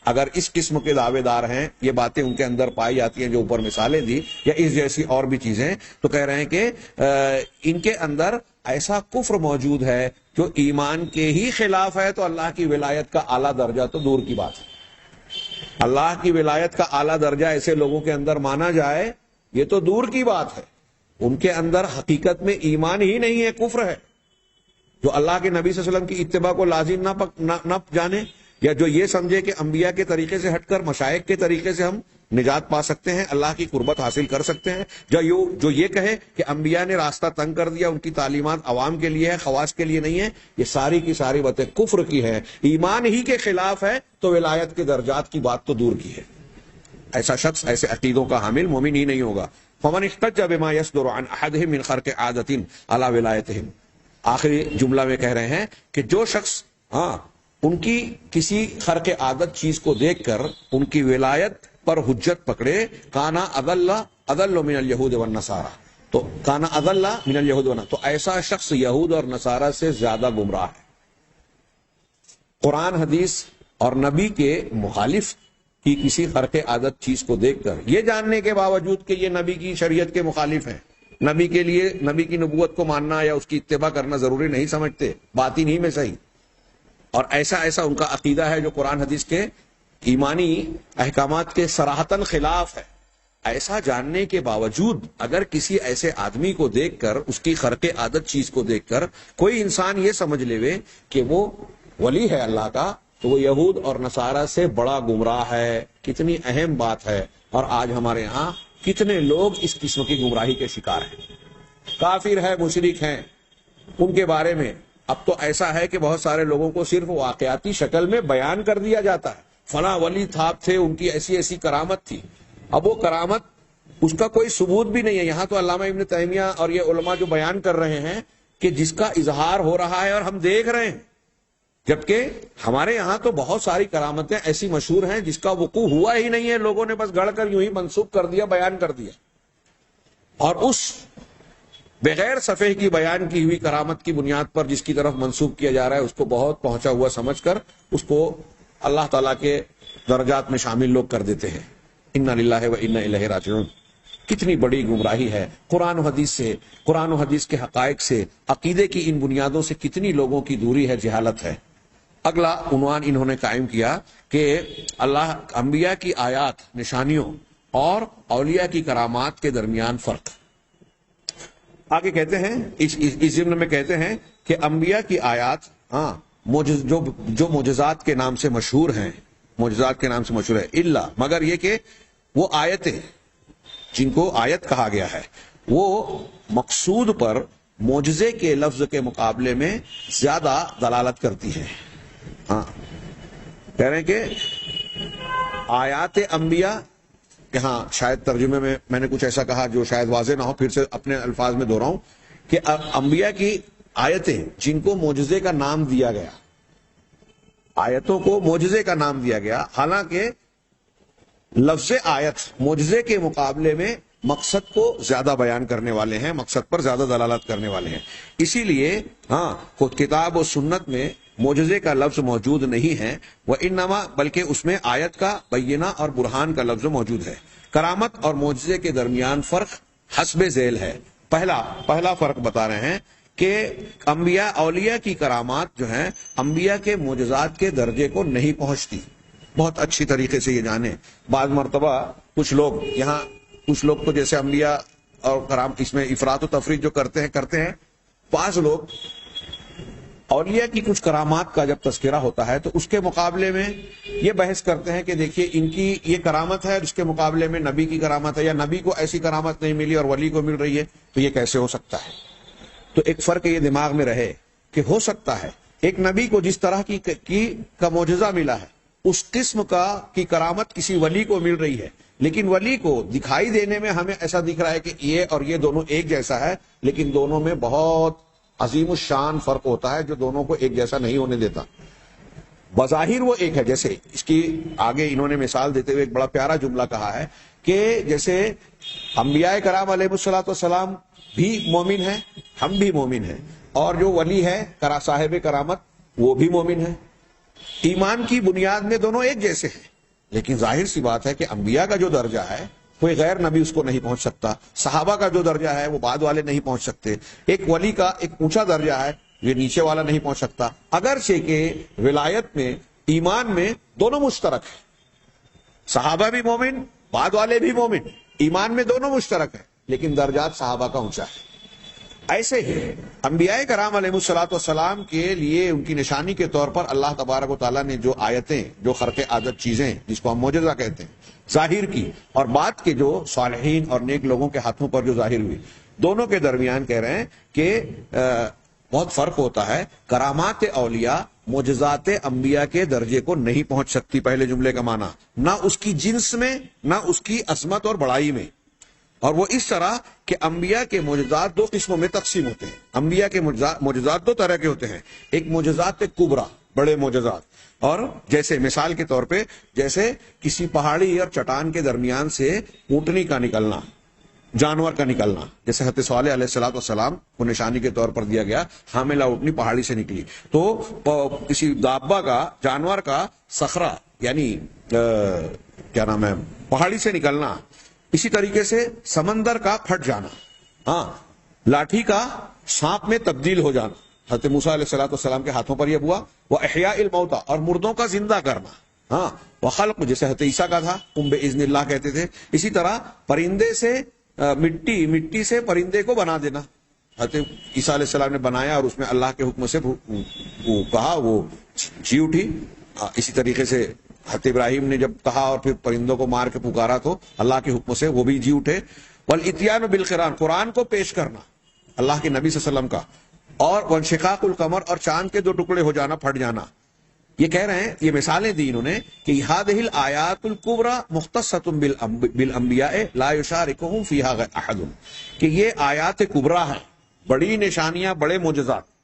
اگر اس قسم کے دعوے دار ہیں، یہ باتیں ان کے اندر پائی جاتی ہیں جو اوپر مثالیں دی، یا اس جیسی اور بھی چیزیں، تو کہہ رہے ہیں کہ ان کے اندر ایسا کفر موجود ہے جو ایمان کے ہی خلاف ہے، تو اللہ کی ولایت کا اعلیٰ درجہ تو دور کی بات ہے. اللہ کی ولایت کا اعلیٰ درجہ ایسے لوگوں کے اندر مانا جائے یہ تو دور کی بات ہے. ان کے اندر حقیقت میں ایمان ہی نہیں ہے، کفر ہے. جو اللہ کے نبی صلی اللہ علیہ وسلم کی اتباع کو لازم نہ جانے، یا جو یہ سمجھے کہ انبیاء کے طریقے سے ہٹ کر مشائخ کے طریقے سے ہم نجات پا سکتے ہیں، اللہ کی قربت حاصل کر سکتے ہیں، جو یہ کہے کہ انبیاء نے راستہ تنگ کر دیا، ان کی تعلیمات عوام کے لیے ہے، خواص کے لیے نہیں ہے، یہ ساری کی ساری باتیں کفر کی ہے، ایمان ہی کے خلاف ہے، تو ولایت کے درجات کی بات تو دور کی ہے. ایسا شخص ایسے عقیدوں کا حامل مومن ہی نہیں ہوگا. فمن احتج بما يصدر عن احدهم من خرق عادۃ على ولایتهم، آخری جملہ میں کہہ رہے ہیں کہ جو شخص ان کی کسی خرق عادت چیز کو دیکھ کر ان کی ولایت پر حجت پکڑے، کانا اضل من الیہود والنصارى، تو کانا اضل من الیہود والنصارى، تو ایسا شخص یہود اور نصارہ سے زیادہ گمراہ ہے. قرآن حدیث اور نبی کے مخالف کی کسی خرق عادت چیز کو دیکھ کر، یہ جاننے کے باوجود کہ یہ نبی کی شریعت کے مخالف ہیں، نبی کے لیے نبی کی نبوت کو ماننا یا اس کی اتباع کرنا ضروری نہیں سمجھتے، باطن ہی میں صحیح، اور ایسا ان کا عقیدہ ہے جو قرآن حدیث کے ایمانی احکامات کے صراحتاً خلاف ہے. ایسا جاننے کے باوجود اگر کسی ایسے آدمی کو دیکھ کر، اس کی خرق عادت چیز کو دیکھ کر کوئی انسان یہ سمجھ لے کہ وہ ولی ہے اللہ کا، تو وہ یہود اور نصارہ سے بڑا گمراہ ہے. کتنی اہم بات ہے. اور آج ہمارے ہاں کتنے لوگ اس قسم کی گمراہی کے شکار ہیں، کافر ہے، مشرک ہیں. ان کے بارے میں اب تو ایسا ہے کہ بہت سارے لوگوں کو صرف واقعاتی شکل میں بیان کر دیا جاتا ہے، فلاں ولی تھے، ان کی ایسی کرامت تھی. اب وہ کرامت اس کا کوئی ثبوت بھی نہیں ہے. یہاں تو علامہ ابن تیمیہ اور یہ علماء جو بیان کر رہے ہیں کہ جس کا اظہار ہو رہا ہے اور ہم دیکھ رہے ہیں، جبکہ ہمارے یہاں تو بہت ساری کرامتیں ایسی مشہور ہیں جس کا وقوع ہوا ہی نہیں ہے، لوگوں نے بس گڑھ کر یوں ہی منسوب کر دیا، بیان کر دیا. اور اس بغیر صفحے کی بیان کی ہوئی کرامت کی بنیاد پر جس کی طرف منسوب کیا جا رہا ہے اس کو بہت پہنچا ہوا سمجھ کر اس کو اللہ تعالیٰ کے درجات میں شامل لوگ کر دیتے ہیں. انا للہ و انا الیہ راجعون. کتنی بڑی گمراہی ہے. قرآن و حدیث کے حقائق سے، عقیدے کی ان بنیادوں سے کتنی لوگوں کی دوری ہے، جہالت ہے. اگلا عنوان انہوں نے قائم کیا کہ اللہ انبیاء کی آیات، نشانیوں اور اولیاء کی کرامات کے درمیان فرق. آگے کہتے ہیں اس ضمن میں کہتے ہیں کہ انبیاء کی آیات جو معجزات کے نام سے مشہور ہیں، اللہ مگر یہ کہ وہ آیتیں جن کو آیت کہا گیا ہے وہ مقصود پر معجزے کے لفظ کے مقابلے میں زیادہ دلالت کرتی ہیں. کہہ رہے ہیں کہ آیات انبیاء، یہاں شاید ترجمے میں نے کچھ ایسا کہا جو شاید واضح نہ ہو، پھر سے اپنے الفاظ میں دہراؤں کہ انبیاء کی آیتیں جن کو معجزے کا نام دیا گیا، آیتوں کو معجزے کا نام دیا گیا، حالانکہ لفظ آیت معجزے کے مقابلے میں مقصد کو زیادہ بیان کرنے والے ہیں، مقصد پر زیادہ دلالت کرنے والے ہیں. اسی لیے کتاب و سنت میں معجزے کا لفظ موجود نہیں ہے، وانما بلکہ اس میں آیت کا بینہ اور برہان کا لفظ موجود ہے. کرامت اور معجزے کے درمیان فرق حسب ذیل ہے. پہلا فرق بتا رہے ہیں کہ انبیاء اولیاء کی کرامات جو ہیں انبیاء کے معجزات کے درجے کو نہیں پہنچتی. بہت اچھی طریقے سے یہ جانیں. بعض مرتبہ کچھ لوگ تو جیسے انبیاء اور کرام اس میں افراط و تفریط جو کرتے ہیں. بعض لوگ اولیاء کی کچھ کرامات کا جب تذکرہ ہوتا ہے تو اس کے مقابلے میں یہ بحث کرتے ہیں کہ دیکھیے ان کی یہ کرامت ہے، اس کے مقابلے میں نبی کی کرامت ہے، یا نبی کو ایسی کرامت نہیں ملی اور ولی کو مل رہی ہے، تو یہ کیسے ہو سکتا ہے. تو ایک فرق یہ دماغ میں رہے کہ ہو سکتا ہے ایک نبی کو جس طرح کا معجزہ ملا ہے اس قسم کی کرامت کسی ولی کو مل رہی ہے، لیکن ولی کو دکھائی دینے میں ہمیں ایسا دکھ رہا ہے کہ یہ اور یہ دونوں ایک جیسا ہے، لیکن دونوں میں بہت عظیم الشان فرق ہوتا ہے جو دونوں کو ایک جیسا نہیں ہونے دیتا. بظاہر وہ ایک ہے، جیسے اس کی آگے انہوں نے مثال دیتے ہوئے ایک بڑا پیارا جملہ کہا ہے کہ جیسے انبیاء کرام علیہ الصلوۃ والسلام بھی مومن ہیں، ہم بھی مومن ہیں، اور جو ولی ہے صاحب کرامت وہ بھی مومن ہے. ایمان کی بنیاد میں دونوں ایک جیسے ہیں، لیکن ظاہر سی بات ہے کہ انبیاء کا جو درجہ ہے کوئی غیر نبی اس کو نہیں پہنچ سکتا. صحابہ کا جو درجہ ہے وہ بعد والے نہیں پہنچ سکتے. ایک ولی کا ایک اونچا درجہ ہے، یہ نیچے والا نہیں پہنچ سکتا. اگرچہ کہ ولایت میں، ایمان میں دونوں مشترک ہیں. صحابہ بھی مومن، بعد والے بھی مومن، ایمان میں دونوں مشترک ہیں، لیکن درجات صحابہ کا اونچا ہے. ایسے ہی انبیاء کرام علیہ الصلوۃ والسلام کے لیے ان کی نشانی کے طور پر اللہ تبارک و تعالیٰ نے جو آیتیں، جو خرق عادت چیزیں جس کو ہم معجزہ کہتے ہیں ظاہر کی، اور بعد کے جو صالحین اور نیک لوگوں کے ہاتھوں پر جو ظاہر ہوئی، دونوں کے درمیان کہہ رہے ہیں کہ بہت فرق ہوتا ہے. کرامات اولیاء معجزات انبیاء کے درجے کو نہیں پہنچ سکتی. پہلے جملے کا معنی نہ اس کی جنس میں، نہ اس کی عظمت اور بڑائی میں. اور وہ اس طرح کہ انبیاء کے معجزات دو قسموں میں تقسیم ہوتے ہیں. انبیاء کے معجزات دو طرح کے ہوتے ہیں. ایک معجزات کبریٰ، بڑے معجزات، اور جیسے مثال کے طور پہ جیسے کسی پہاڑی اور چٹان کے درمیان سے اونٹنی کا نکلنا، جانور کا نکلنا. جیسے حضرت صالح علیہ السلام کو نشانی کے طور پر دیا گیا، حاملہ اونٹنی پہاڑی سے نکلی، تو کسی دابہ کا، جانور کا صخرہ یعنی کیا نام ہے، پہاڑی سے نکلنا. اسی طریقے سے سمندر کا پھٹ جانا، لاٹھی کا سانپ میں تبدیل ہو جانا. حضرت موسیٰ علیہ السلام کے ہاتھوں پر یہ ہوا. وَإِحْيَاءِ الْمَوْتَى، اور مردوں کا زندہ کرنا. وَخَلْقُ، جیسے حضرت عیسیٰ کا تھا، بِإِذْنِ اللہ کہتے تھے. اسی طرح پرندے سے مٹی سے پرندے کو بنا دینا. حضرت عیسیٰ علیہ السلام نے بنایا اور اس میں اللہ کے حکم سے وہ کہا، وہ جی اٹھی. اسی طریقے سے حضرت ابراہیم نے جب کہا اور پھر پرندوں کو مار کے پکارا تو اللہ کے حکم سے وہ بھی جی اٹھے. والاتیان بالقرآن، قرآن کو پیش کرنا اللہ کے نبی صلی اللہ علیہ وسلم کا. اور وانشقاق القمر، اور چاند کے دو ٹکڑے ہو جانا، پھٹ جانا. یہ کہہ رہے ہیں، یہ مثالیں دی انہوں نے کہ هذه الآیات الکبریٰ مختصۃ بالانبیاء لا یشارکہم فیہا احد، کہ یہ آیات کبریٰ ہیں، بڑی نشانیاں، بڑے معجزات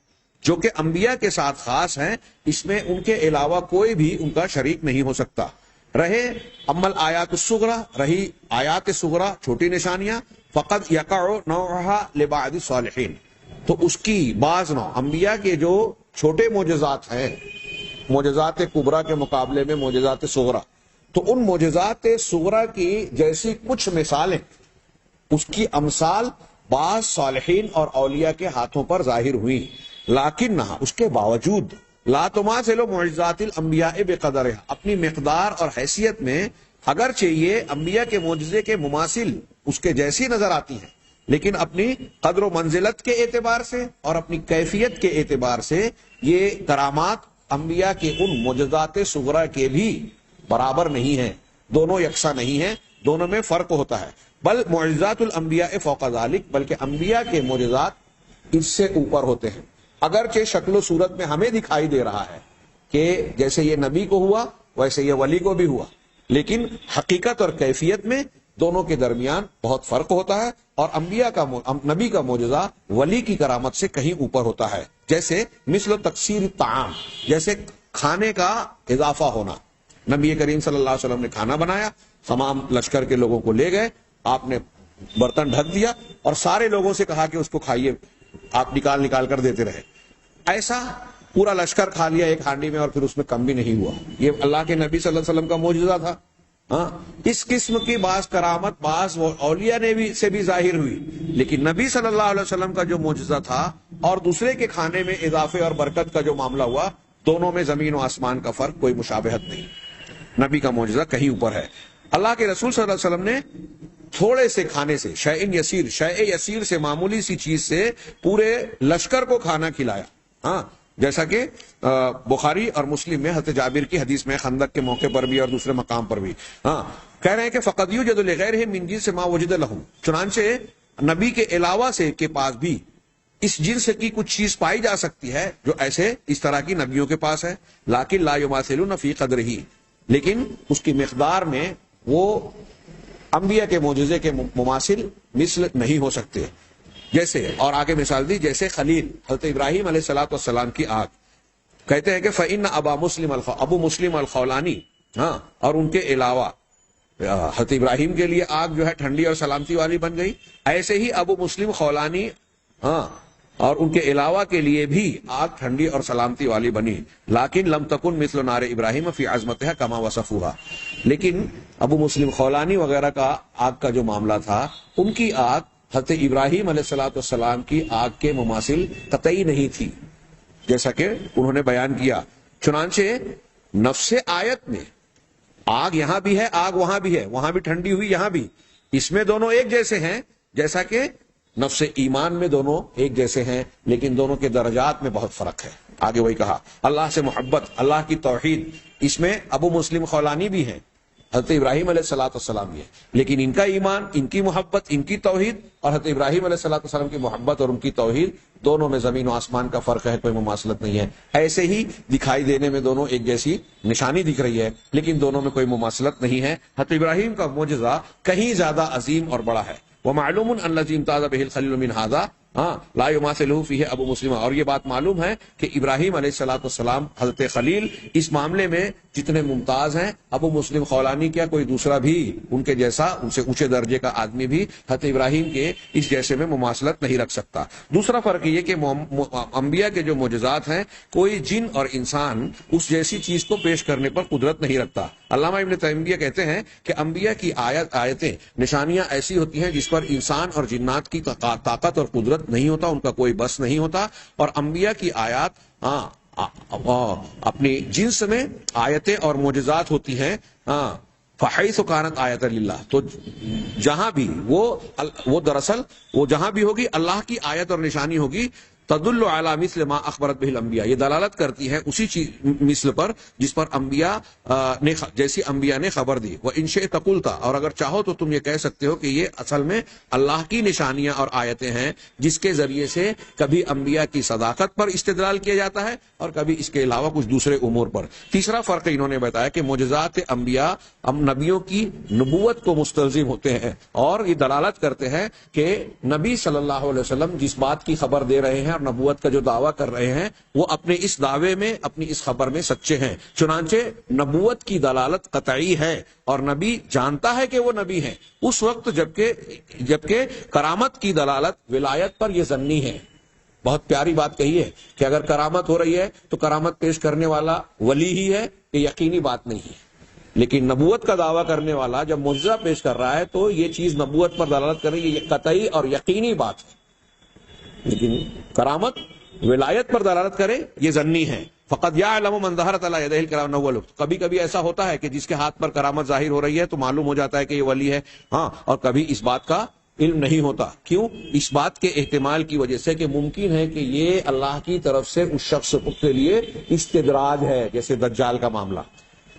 جو کہ انبیاء کے ساتھ خاص ہیں، اس میں ان کے علاوہ کوئی بھی ان کا شریک نہیں ہو سکتا۔ رہے امل آیات الصغریٰ، رہی آیات صغریٰ چھوٹی نشانیاں، فقد یقع نوعها لبعض الصالحین، تو اس کی بعض نوع انبیاء کے جو چھوٹے معجزات ہیں، معجزات کبریٰ کے مقابلے میں معجزات صغریٰ، تو ان معجزات صغریٰ کی جیسی کچھ مثالیں، اس کی امثال بعض صالحین اور اولیاء کے ہاتھوں پر ظاہر ہوئی، لیکن نہ اس کے باوجود لا تماثل معجزات الانبیاء بقدرها، اپنی مقدار اور حیثیت میں اگرچہ یہ انبیاء کے معجزے کے مماثل اس کے جیسی نظر آتی ہیں، لیکن اپنی قدر و منزلت کے اعتبار سے اور اپنی کیفیت کے اعتبار سے یہ کرامات انبیاء کے ان معجزات صغریٰ کے بھی برابر نہیں ہیں، دونوں یکساں نہیں ہیں، دونوں میں فرق ہوتا ہے۔ بل معجزات الانبیاء فوق ذلک، بلکہ انبیاء کے معجزات اس سے اوپر ہوتے ہیں، اگرچہ شکل و صورت میں ہمیں دکھائی دے رہا ہے کہ جیسے یہ نبی کو ہوا ویسے یہ ولی کو بھی ہوا، لیکن حقیقت اور کیفیت میں دونوں کے درمیان بہت فرق ہوتا ہے، اور انبیاء کا نبی کا معجزہ ولی کی کرامت سے کہیں اوپر ہوتا ہے، جیسے مثل تکثیر الطعام، جیسے کھانے کا اضافہ ہونا۔ نبی کریم صلی اللہ علیہ وسلم نے کھانا بنایا، تمام لشکر کے لوگوں کو لے گئے، آپ نے برتن ڈھک دیا اور سارے لوگوں سے کہا کہ اس کو کھائیے، آپ نکال کر دیتے رہے، ایسا پورا لشکر کھا لیا ایک ہانڈی میں اور پھر اس میں کم بھی نہیں ہوا۔ یہ اللہ کے نبی صلی اللہ علیہ وسلم کا معجزہ تھا۔ ہاں، اس قسم کی بعض کرامت بعض اولیاء نے بھی سے بھی ظاہر ہوئی، لیکن نبی صلی اللہ علیہ وسلم کا جو معجزہ تھا اور دوسرے کے کھانے میں اضافے اور برکت کا جو معاملہ ہوا، دونوں میں زمین و آسمان کا فرق، کوئی مشابہت نہیں، نبی کا معجزہ کہیں اوپر ہے۔ اللہ کے رسول صلی اللہ علیہ وسلم نے تھوڑے سے کھانے سے، شیء یسیر سے، معمولی سی چیز سے پورے لشکر کو کھانا کھلایا۔ ہاں، جیسا کہ بخاری اور مسلم میں حضرت جابر کی حدیث میں، خندق کے موقع پر بھی اور دوسرے مقام پر بھی، ہاں، کہہ رہے ہیں کہ فقد یوجد لغیرہ من جنس ما وجد لهم، چنانچہ نبی کے علاوہ سے کے پاس بھی اس جنس کی کچھ چیز پائی جا سکتی ہے جو ایسے اس طرح کی نبیوں کے پاس ہے، لیکن لا یماثلون فی قدرہ، لیکن اس کی مقدار میں وہ انبیاء کے معجزے کے مماثل مثل نہیں ہو سکتے۔ جیسے، اور آگے مثال دی، جیسے خلیل حضرت ابراہیم علیہ الصلوۃ والسلام کی آگ، کہتے ہیں کہ فإن ابو مسلم الخولانی، ہاں، اور ان کے علاوہ حضرت ابراہیم کے لیے آگ جو ہے ٹھنڈی اور سلامتی والی بن گئی، ایسے ہی ابو مسلم خولانی، ہاں، اور ان کے علاوہ کے لیے بھی آگ ٹھنڈی اور سلامتی والی بنی، لیکن لم تکن مثل نار ابراہیم فی عظمتها کما وصفوها، لیکن ابو مسلم خولانی وغیرہ کا آگ کا جو معاملہ تھا، ان کی آگ حضرت ابراہیم علیہ الصلوۃ والسلام کی آگ کے مماثل قطعی نہیں تھی، جیسا کہ انہوں نے بیان کیا۔ چنانچہ نفس آیت میں آگ یہاں بھی ہے، آگ وہاں بھی ہے، وہاں بھی ٹھنڈی ہوئی، یہاں بھی، اس میں دونوں ایک جیسے ہیں، جیسا کہ نفس ایمان میں دونوں ایک جیسے ہیں، لیکن دونوں کے درجات میں بہت فرق ہے۔ آگے وہی کہا، اللہ سے محبت، اللہ کی توحید، اس میں ابو مسلم خولانی بھی ہیں، حضرت ابراہیم علیہ الصلوۃ والسلام بھی ہے، لیکن ان کا ایمان، ان کی محبت، ان کی توحید، اور حضرت ابراہیم علیہ الصلوۃ والسلام کی محبت اور ان کی توحید، دونوں میں زمین و آسمان کا فرق ہے، کوئی مماثلت نہیں ہے۔ ایسے ہی دکھائی دینے میں دونوں ایک جیسی نشانی دکھ رہی ہے، لیکن دونوں میں کوئی مماثلت نہیں ہے۔ حضرت ابراہیم کا معجزہ کہیں زیادہ عظیم اور بڑا ہے، ومعلوم ان الذی امتاز به الخلیل من هذا لا یماثلہ فیہ ابو مسلم، اور یہ بات معلوم ہے کہ ابراہیم علیہ الصلوۃ والسلام حضرت خلیل اس معاملے میں جتنے ممتاز ہیں، ابو مسلم خولانی کیا کوئی دوسرا بھی ان کے جیسا، ان سے اونچے درجے کا آدمی بھی حضرت ابراہیم کے اس جیسے میں مماثلت نہیں رکھ سکتا۔ دوسرا فرق یہ کہ انبیاء کے جو معجزات ہیں، کوئی جن اور انسان اس جیسی چیز کو پیش کرنے پر قدرت نہیں رکھتا۔ علامہ ابن تیمیہ کہتے ہیں کہ انبیاء کی آیتیں، نشانیاں ایسی ہوتی ہیں جس پر انسان اور جنات کی طاقت اور قدرت نہیں ہوتا، ان کا کوئی بس نہیں ہوتا، اور انبیاء کی آیات اپنی جنس میں آیتیں اور معجزات ہوتی ہیں، فحیث کانت آیت للہ، تو جہاں بھی وہ دراصل وہ جہاں بھی ہوگی اللہ کی آیت اور نشانی ہوگی، تدل علی مثل ما اخبرت به الانبیاء، یہ دلالت کرتی ہے اسی چیز مثل پر جس پر انبیاء نے جیسی انبیاء نے خبر دی. وان شئت قلت، اور اگر چاہو تو تم یہ کہہ سکتے ہو کہ یہ اصل میں اللہ کی نشانیاں اور آیتیں ہیں جس کے ذریعے سے کبھی انبیاء کی صداقت پر استدلال کیا جاتا ہے اور کبھی اس کے علاوہ کچھ دوسرے امور پر. تیسرا فرق انہوں نے بتایا کہ معجزات انبیاء نبیوں کی نبوت کو مستلزم ہوتے ہیں اور یہ دلالت کرتے ہیں کہ نبی صلی اللہ علیہ وسلم جس بات کی خبر دے رہے ہیں اور نبوت کا جو دعویٰ کر رہے ہیں وہ اپنے اس دعوے میں، اپنی اس خبر میں سچے ہیں. چنانچہ نبوت کی دلالت قطعی ہے اور نبی جانتا ہے کہ وہ نبی ہیں اس وقت، جبکہ کرامت کی دلالت ولایت پر یہ ظنی ہے. بہت پیاری بات کہی ہے کہ اگر کرامت ہو رہی ہے تو کرامت پیش کرنے والا ولی ہی ہے، یہ یقینی بات نہیں ہے. لیکن نبوت کا دعویٰ کرنے والا جب معجزہ پیش کر رہا ہے تو یہ چیز نبوت پر دلالت کر رہی ہے، یہ قطعی اور یقینی بات ہے. لیکن کرامت ولایت پر دلالت کرے یہ ظنی ہے. فقط یعلم من ظہرت علی یدہ الکرامۃ اول، کبھی کبھی ایسا ہوتا ہے کہ جس کے ہاتھ پر کرامت ظاہر ہو رہی ہے تو معلوم ہو جاتا ہے کہ یہ ولی ہے، ہاں، اور کبھی اس بات کا علم نہیں ہوتا. کیوں؟ اس بات کے احتمال کی وجہ سے کہ ممکن ہے کہ یہ اللہ کی طرف سے اس شخص کے لیے استدراج ہے، جیسے دجال کا معاملہ.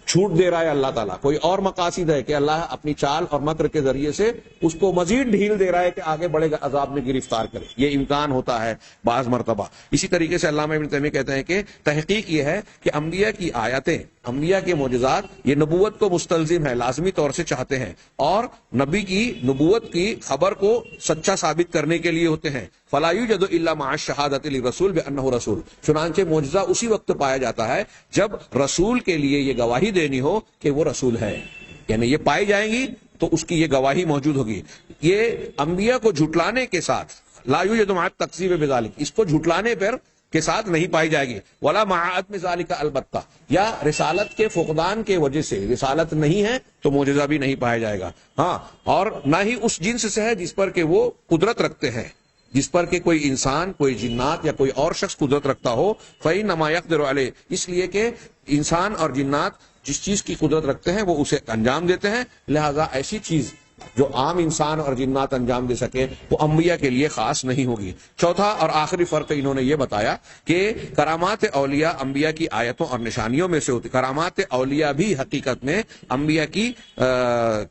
چھوٹ دے رہا ہے اللہ تعالیٰ، کوئی اور مقاصد ہے کہ اللہ اپنی چال اور مکر کے ذریعے سے اس کو مزید ڈھیل دے رہا ہے کہ آگے بڑے عذاب میں گرفتار کرے. یہ امکان ہوتا ہے بعض مرتبہ. اسی طریقے سے علامہ ابن تیمیہ کہتے ہیں کہ تحقیق یہ ہے کہ انبیاء کی آیتیں، انبیاء کے معجزات یہ نبوت کو مستلزم ہے، لازمی طور سے چاہتے ہیں اور نبی کی نبوت کی خبر کو سچا ثابت کرنے کے لیے ہوتے ہیں. فلا یوجد الا مع الشہادۃ للرسول بانہ رسول، چنانچہ معجزہ اسی وقت پایا جاتا ہے جب رسول کے لیے یہ گواہی دینی ہو کہ وہ رسول ہے. یعنی یہ پائی جائیں گی تو اس کی یہ گواہی موجود ہوگی. یہ انبیاء کو جھٹلانے کے ساتھ لا یوجد مع التکذیب بذلک، اس کو جھٹلانے پر کے ساتھ نہیں پائی جائے گی. ولا مع عدم ذلک البتہ، یا رسالت کے فقدان کے وجہ سے رسالت نہیں ہے تو معجزہ بھی نہیں پایا جائے گا. ہاں، اور نہ ہی اس جنس سے ہے جس پر کہ وہ قدرت رکھتے ہیں، جس پر کہ کوئی انسان، کوئی جنات یا کوئی اور شخص قدرت رکھتا ہو. فإنما يقدر علیہ، اس لیے کہ انسان اور جنات جس چیز کی قدرت رکھتے ہیں وہ اسے انجام دیتے ہیں، لہذا ایسی چیز جو عام انسان اور جنات انجام دے سکے وہ انبیاء کے لیے خاص نہیں ہوگی. چوتھا اور آخری فرق انہوں نے یہ بتایا کہ کرامات اولیاء انبیاء کی آیتوں اور نشانیوں میں سے ہوتی. کرامات اولیاء بھی حقیقت میں انبیاء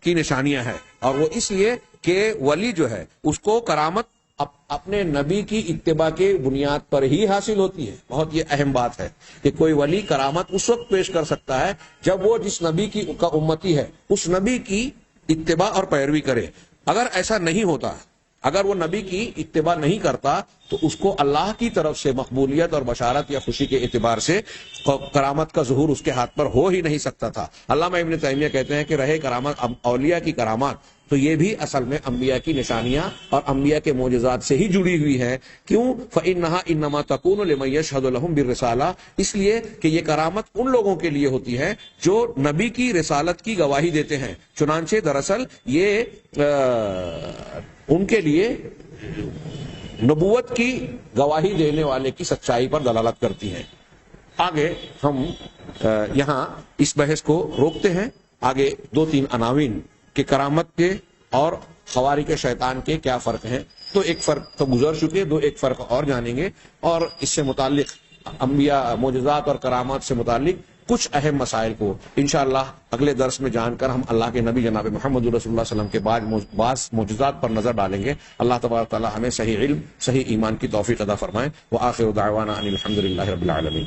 کی نشانیاں ہیں، اور وہ اس لیے کہ ولی جو ہے اس کو کرامت اپنے نبی کی اتباع کے بنیاد پر ہی حاصل ہوتی ہے. بہت یہ اہم بات ہے کہ کوئی ولی کرامت اس وقت پیش کر سکتا ہے جب وہ جس نبی کا امتی ہے اس نبی کی اتباع اور پیروی کرے. اگر ایسا نہیں ہوتا، اگر وہ نبی کی اتباع نہیں کرتا تو اس کو اللہ کی طرف سے مقبولیت اور بشارت یا خوشی کے اعتبار سے کرامت کا ظہور اس کے ہاتھ پر ہو ہی نہیں سکتا تھا. علامہ ابن تیمیہ کہتے ہیں کہ رہے کرامت اولیاء کی کرامات تو یہ بھی اصل میں انبیاء کی نشانیاں اور انبیاء کے معجزات سے ہی جڑی ہوئی ہیں. کیوں؟ فإنها انما تكون لمن يشهد لهم بالرسالہ، اس لیے کہ یہ کرامت ان لوگوں کے لیے ہوتی ہے جو نبی کی رسالت کی گواہی دیتے ہیں. چنانچہ دراصل یہ ان کے لیے نبوت کی گواہی دینے والے کی سچائی پر دلالت کرتی ہیں. آگے ہم یہاں اس بحث کو روکتے ہیں. آگے 2-3 عناوین کہ کرامت کے اور خوارق شیطان کے کیا فرق ہیں. تو ایک فرق تو گزر چکے، ایک فرق اور جانیں گے، اور اس سے متعلق انبیاء، معجزات اور کرامات سے متعلق کچھ اہم مسائل کو انشاءاللہ اگلے درس میں جان کر ہم اللہ کے نبی جناب محمد رسول اللہ صلی اللہ علیہ وسلم کے بعض معجزات پر نظر ڈالیں گے. اللہ تبارک تعالی ہمیں صحیح علم، صحیح ایمان کی توفیق عطا فرمائے. وآخر دعوانا ان الحمد للہ رب العالمین.